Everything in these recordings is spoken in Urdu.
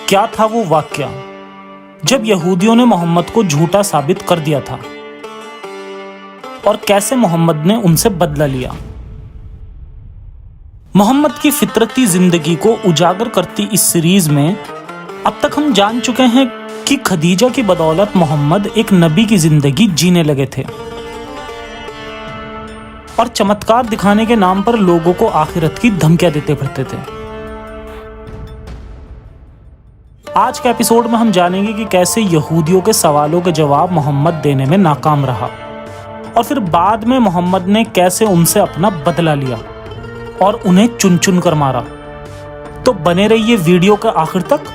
کیا تھا وہ واقعہ جب یہودیوں نے محمد کو جھوٹا ثابت کر دیا تھا اور کیسے محمد نے ان سے بدلہ لیا؟ محمد کی فطرتی زندگی کو اجاگر کرتی اس سیریز میں اب تک ہم جان چکے ہیں کہ خدیجہ کی بدولت محمد ایک نبی کی زندگی جینے لگے تھے اور چمتکار دکھانے کے نام پر لوگوں کو آخرت کی دھمکیاں دیتے پھرتے تھے۔ آج کے ایپیسوڈ میں ہم جانیں گے کہ کیسے یہودیوں کے سوالوں کے جواب محمد دینے میں ناکام رہا اور پھر بعد میں محمد نے کیسے ان سے اپنا بدلہ لیا اور انہیں چن چن کر مارا۔ تو بنے رہیے ویڈیو کے آخر تک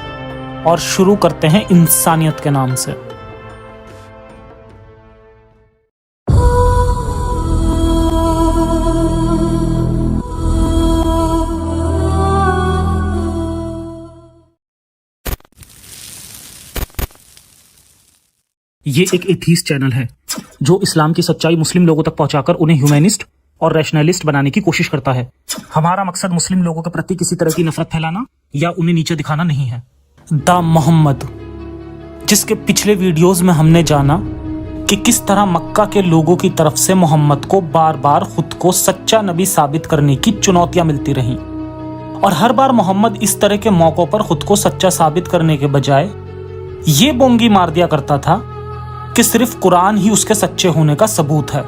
اور شروع کرتے ہیں انسانیت کے نام سے۔ یہ ایک ایتھیسٹ چینل ہے جو اسلام کی سچائی مسلم لوگوں تک پہنچا کر انہیں ہیومینسٹ اور ریشنلسٹ بنانے کی کوشش کرتا ہے۔ ہمارا مقصد مسلم لوگوں کے پرتی کسی طرح کی نفرت پھیلانا یا انہیں نیچے دکھانا نہیں ہے۔ دا محمد، جس کے پچھلے ویڈیوز میں ہم نے جانا کہ کس طرح مکہ کے لوگوں کی طرف سے محمد کو بار بار خود کو سچا نبی ثابت کرنے کی چنوتیاں ملتی رہیں اور ہر بار محمد اس طرح کے موقعوں پر خود کو سچا ثابت کرنے کے بجائے یہ بونگی مار دیا کرتا تھا کہ صرف قرآن ہی اس کے سچے ہونے کا ثبوت ہے۔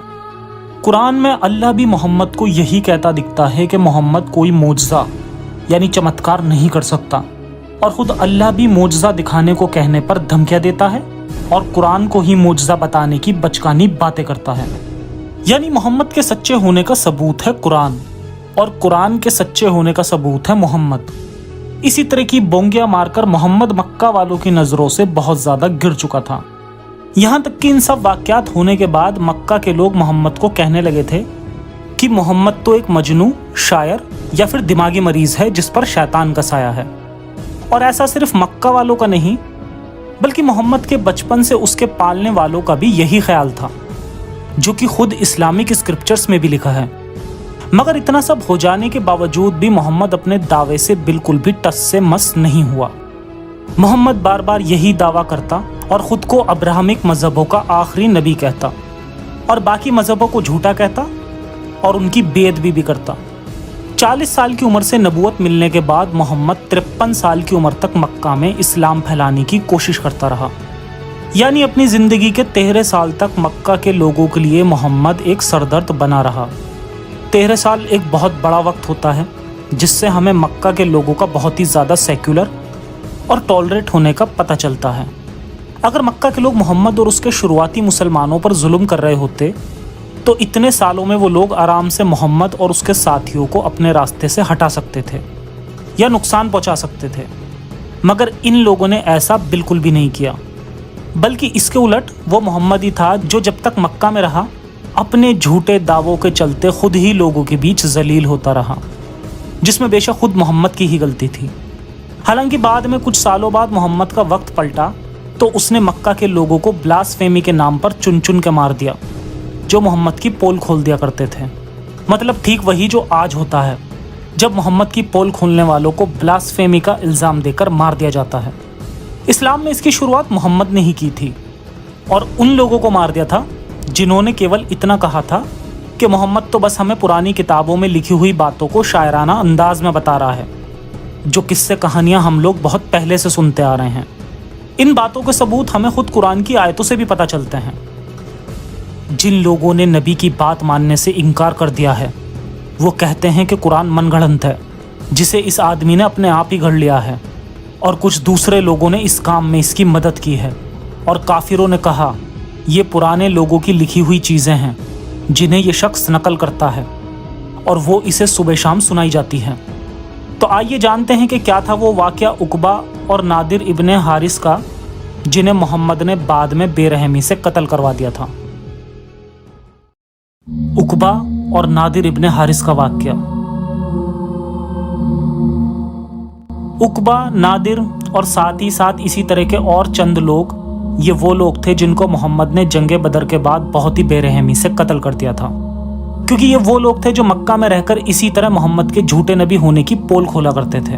قرآن میں اللہ بھی محمد کو یہی کہتا دکھتا ہے کہ محمد کوئی معجزہ یعنی چمتکار نہیں کر سکتا، اور خود اللہ بھی معجزہ دکھانے کو کہنے پر دھمکیاں دیتا ہے اور قرآن کو ہی معجزہ بتانے کی بچکانی باتیں کرتا ہے۔ یعنی محمد کے سچے ہونے کا ثبوت ہے قرآن اور قرآن کے سچے ہونے کا ثبوت ہے محمد۔ اسی طرح کی بونگیاں مار کر محمد مکہ والوں کی نظروں سے بہت زیادہ گر چکا تھا، یہاں تک کہ ان سب واقعات ہونے کے بعد مکہ کے لوگ محمد کو کہنے لگے تھے کہ محمد تو ایک مجنوں، شاعر یا پھر دماغی مریض ہے جس پر شیطان کا سایہ ہے۔ اور ایسا صرف مکہ والوں کا نہیں بلکہ محمد کے بچپن سے اس کے پالنے والوں کا بھی یہی خیال تھا، جو کہ خود اسلامک اسکرپچرز میں بھی لکھا ہے۔ مگر اتنا سب ہو جانے کے باوجود بھی محمد اپنے دعوے سے بالکل بھی ٹس سے مس نہیں ہوا۔ محمد بار بار یہی دعویٰ کرتا اور خود کو ابراہمک مذہبوں کا آخری نبی کہتا اور باقی مذہبوں کو جھوٹا کہتا اور ان کی بے ادبی بھی کرتا۔ 40 سال کی عمر سے نبوت ملنے کے بعد محمد 53 سال کی عمر تک مکہ میں اسلام پھیلانے کی کوشش کرتا رہا۔ یعنی اپنی زندگی کے 13 سال تک مکہ کے لوگوں کے لیے محمد ایک سردرد بنا رہا۔ 13 سال ایک بہت بڑا وقت ہوتا ہے جس سے ہمیں مکہ کے لوگوں کا بہت ہی زیادہ سیکولر اور ٹالریٹ ہونے کا پتہ چلتا ہے۔ اگر مکہ کے لوگ محمد اور اس کے شروعاتی مسلمانوں پر ظلم کر رہے ہوتے تو اتنے سالوں میں وہ لوگ آرام سے محمد اور اس کے ساتھیوں کو اپنے راستے سے ہٹا سکتے تھے یا نقصان پہنچا سکتے تھے، مگر ان لوگوں نے ایسا بالکل بھی نہیں کیا، بلکہ اس کے الٹ وہ محمد ہی تھا جو جب تک مکہ میں رہا اپنے جھوٹے دعووں کے چلتے خود ہی لوگوں کے بیچ ذلیل ہوتا رہا، جس میں بے شک خود محمد کی ہی غلطی تھی۔ حالانکہ بعد میں کچھ سالوں بعد محمد کا وقت پلٹا تو اس نے مکہ کے لوگوں کو بلاسفیمی کے نام پر چن چن کے مار دیا، جو محمد کی پول کھول دیا کرتے تھے۔ مطلب ٹھیک وہی جو آج ہوتا ہے جب محمد کی پول کھولنے والوں کو بلاسفیمی کا الزام دے کر مار دیا جاتا ہے۔ اسلام میں اس کی شروعات محمد نے ہی کی تھی اور ان لوگوں کو مار دیا تھا جنہوں نے کیول اتنا کہا تھا کہ محمد تو بس ہمیں پرانی کتابوں میں لکھی ہوئی باتوں کو شاعرانہ انداز میں بتا رہا ہے، جو قصے کہانیاں ہم لوگ بہت پہلے سے سنتے آ رہے ہیں۔ ان باتوں کے ثبوت ہمیں خود قرآن کی آیتوں سے بھی پتہ چلتے ہیں۔ جن لوگوں نے نبی کی بات ماننے سے انکار کر دیا ہے وہ کہتے ہیں کہ قرآن من گھڑنت ہے جسے اس آدمی نے اپنے آپ ہی گھڑ لیا ہے، اور کچھ دوسرے لوگوں نے اس کام میں اس کی مدد کی ہے، اور کافروں نے کہا یہ پرانے لوگوں کی لکھی ہوئی چیزیں ہیں جنہیں یہ شخص نقل کرتا ہے اور وہ اسے صبح شام سنائی جاتی ہیں۔ تو آئیے جانتے ہیں کہ کیا تھا وہ واقعہ عقبہ اور نادر ابن حارث کا جنہیں محمد نے بعد میں بے رحمی سے قتل کروا دیا تھا۔ عقبہ اور نادر ابن حارث کا واقعہ۔ عقبہ، نادر اور ساتھ ہی ساتھ اسی طرح کے اور چند لوگ، یہ وہ لوگ تھے جن کو محمد نے جنگ بدر کے بعد بہت ہی بے رحمی سے قتل کر دیا تھا، کیونکہ یہ وہ لوگ تھے جو مکہ میں رہ کر اسی طرح محمد کے جھوٹے نبی ہونے کی پول کھولا کرتے تھے۔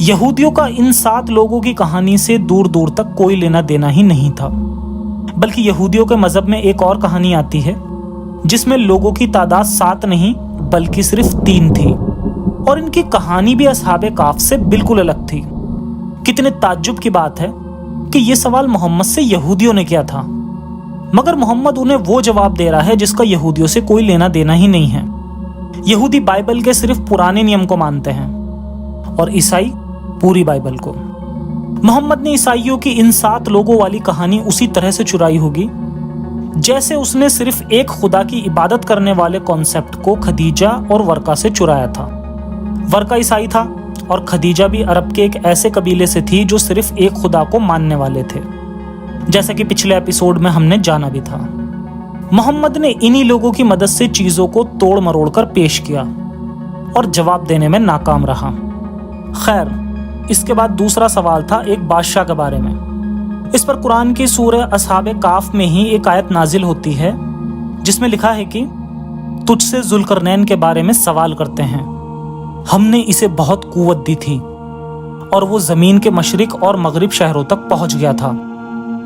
یہودیوں کا ان 7 لوگوں کی کہانی سے دور دور تک کوئی لینا دینا ہی نہیں تھا، بلکہ یہودیوں کے مذہب میں ایک اور کہانی آتی ہے جس میں لوگوں کی تعداد 7 نہیں بلکہ صرف 3 تھی، اور ان کی کہانی بھی اصحاب کہف سے بالکل الگ تھی۔ کتنے تعجب کی بات ہے کہ یہ سوال محمد سے یہودیوں نے کیا تھا، مگر محمد انہیں وہ جواب دے رہا ہے جس کا یہودیوں سے کوئی لینا دینا ہی نہیں ہے۔ یہودی بائبل کے صرف پرانے نیم کو مانتے ہیں اور عیسائی پوری بائبل کو۔ محمد نے عیسائیوں کی ان 7 لوگوں والی کہانی اسی طرح سے چرائی ہوگی جیسے اس نے صرف ایک خدا کی عبادت کرنے والے کانسیپٹ کو خدیجہ اور ورقہ سے چرایا تھا۔ ورقہ عیسائی تھا اور خدیجہ بھی عرب کے ایک ایسے قبیلے سے تھی جو صرف ایک خدا کو ماننے والے تھے، جیسا کہ پچھلے ایپیسوڈ میں ہم نے جانا بھی تھا۔ محمد نے انہی لوگوں کی مدد سے چیزوں کو توڑ مروڑ کر پیش کیا اور جواب دینے میں ناکام رہا۔ خیر، اس کے بعد دوسرا سوال تھا ایک بادشاہ کے بارے میں۔ اس پر قرآن کی سورہ اصحاب کہف میں ہی ایک آیت نازل ہوتی ہے جس میں لکھا ہے کہ تجھ سے ذوالقرنین کے بارے میں سوال کرتے ہیں، ہم نے اسے بہت قوت دی تھی اور وہ زمین کے مشرق اور مغرب شہروں تک پہنچ گیا تھا۔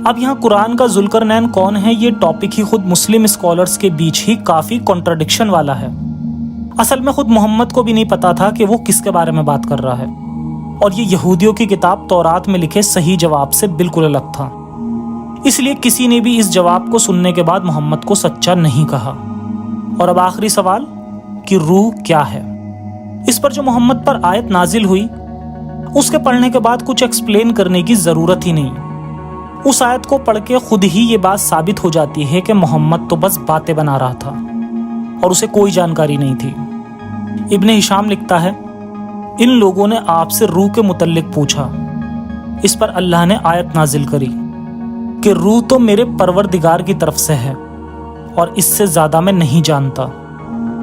اب یہاں قرآن کا ذوالقرنین کون ہے، یہ ٹاپک ہی خود مسلم اسکالرز کے بیچ ہی کافی کنٹراڈکشن والا ہے۔ اصل میں خود محمد کو بھی نہیں پتا تھا کہ وہ کس کے بارے میں بات کر رہا ہے، اور یہ یہودیوں کی کتاب تورات میں لکھے صحیح جواب سے بالکل الگ تھا۔ اس لیے کسی نے بھی اس جواب کو سننے کے بعد محمد کو سچا نہیں کہا۔ اور اب آخری سوال کہ روح کیا ہے؟ اس پر جو محمد پر آیت نازل ہوئی اس کے پڑھنے کے بعد کچھ ایکسپلین کرنے کی ضرورت ہی نہیں۔ اس آیت کو پڑھ کے خود ہی یہ بات ثابت ہو جاتی ہے کہ محمد تو بس باتیں بنا رہا تھا اور اسے کوئی جانکاری نہیں تھی۔ ابن ہشام لکھتا ہے، ان لوگوں نے آپ سے روح کے متعلق پوچھا، اس پر اللہ نے آیت نازل کری کہ روح تو میرے پروردگار کی طرف سے ہے اور اس سے زیادہ میں نہیں جانتا،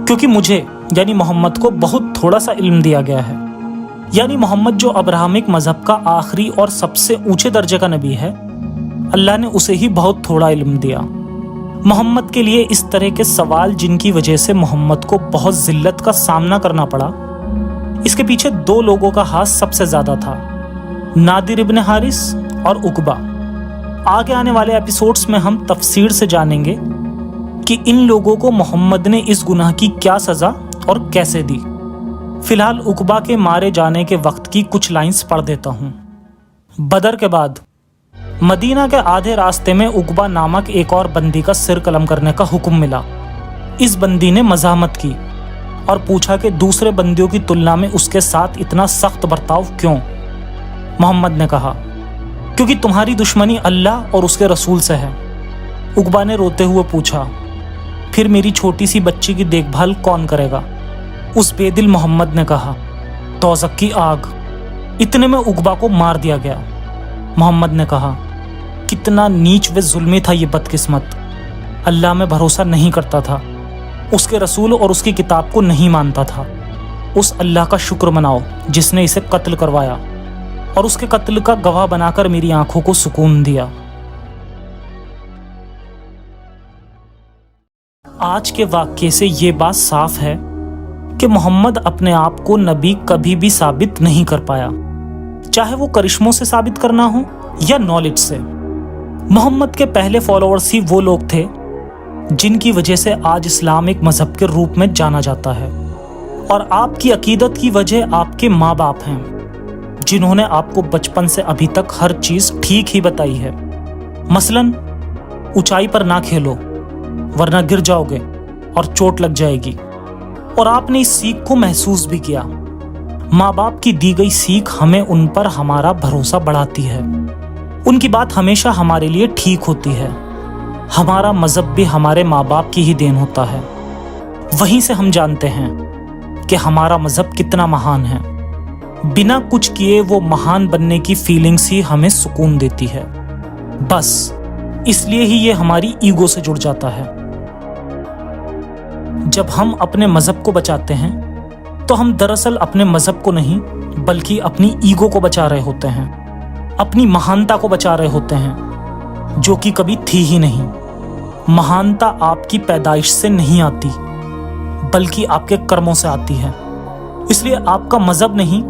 کیونکہ مجھے یعنی محمد کو بہت تھوڑا سا علم دیا گیا ہے۔ یعنی محمد جو ابراہمک مذہب کا آخری اور سب سے اونچے درجے کا نبی ہے، اللہ نے اسے ہی بہت تھوڑا علم دیا۔ محمد کے لیے اس طرح کے سوال جن کی وجہ سے محمد کو بہت ذلت کا سامنا کرنا پڑا، اس کے پیچھے 2 لوگوں کا ہاتھ سب سے زیادہ تھا، نادر ابن حارث اور عقبہ۔ آگے آنے والے ایپیسوڈز میں ہم تفصیل سے جانیں گے کہ ان لوگوں کو محمد نے اس گناہ کی کیا سزا اور کیسے دی۔ فی الحال عقبہ کے مارے جانے کے وقت کی کچھ لائنز پڑھ دیتا ہوں۔ بدر کے بعد مدینہ کے آدھے راستے میں عقبہ نامک ایک اور بندی کا سر قلم کرنے کا حکم ملا۔ اس بندی نے مزاحمت کی اور پوچھا کہ دوسرے بندیوں کی تلنا میں اس کے ساتھ اتنا سخت برتاؤ کیوں؟ محمد نے کہا، کیونکہ تمہاری دشمنی اللہ اور اس کے رسول سے ہے۔ عقبہ نے روتے ہوئے پوچھا، پھر میری چھوٹی سی بچی کی دیکھ بھال کون کرے گا؟ اس بے دل محمد نے کہا، دوزخ کی آگ۔ اتنے میں عقبہ کو مار دیا گیا۔ محمد نے کہا، کتنا نیچ و ظلمی تھا یہ بدقسمت، اللہ میں بھروسہ نہیں کرتا تھا، اس کے رسول اور اس کی کتاب کو نہیں مانتا تھا۔ اس اللہ کا شکر مناؤ جس نے اسے قتل کروایا اور اس کے قتل کا گواہ بنا کر میری آنکھوں کو سکون دیا۔ آج کے واقعے سے یہ بات صاف ہے کہ محمد اپنے آپ کو نبی کبھی بھی ثابت نہیں کر پایا، چاہے وہ کرشموں سے ثابت کرنا ہو یا نالج سے۔ محمد کے پہلے فالوورز ہی وہ لوگ تھے جن کی وجہ سے آج اسلام ایک مذہب کے روپ میں جانا جاتا ہے، اور آپ کی عقیدت کی وجہ آپ کے ماں باپ ہیں جنہوں نے آپ کو بچپن سے ابھی تک ہر چیز ٹھیک ہی بتائی ہے۔ مثلاً اونچائی پر نہ کھیلو ورنہ گر جاؤ گے اور چوٹ لگ جائے گی، اور آپ نے اس سیکھ کو محسوس بھی کیا۔ ماں باپ کی دی گئی سیکھ ہمیں ان پر ہمارا بھروسہ بڑھاتی ہے، ان کی بات ہمیشہ ہمارے لیے ٹھیک ہوتی ہے۔ ہمارا مذہب بھی ہمارے ماں باپ کی ہی دین ہوتا ہے، وہیں سے ہم جانتے ہیں کہ ہمارا مذہب کتنا مہان ہے۔ بنا کچھ کیے وہ مہان بننے کی فیلنگز ہی ہمیں سکون دیتی ہے، بس اس لیے ہی یہ ہماری ایگو سے جڑ جاتا ہے۔ جب ہم اپنے مذہب کو بچاتے ہیں تو ہم دراصل اپنے مذہب کو نہیں بلکہ اپنی ایگو کو بچا رہے ہوتے ہیں، اپنی مہانتا کو بچا رہے ہوتے ہیں جو کہ کبھی تھی ہی نہیں۔ مہانتا آپ کی پیدائش سے نہیں آتی بلکہ آپ کے کرموں سے آتی ہے، اس لیے آپ کا مذہب نہیں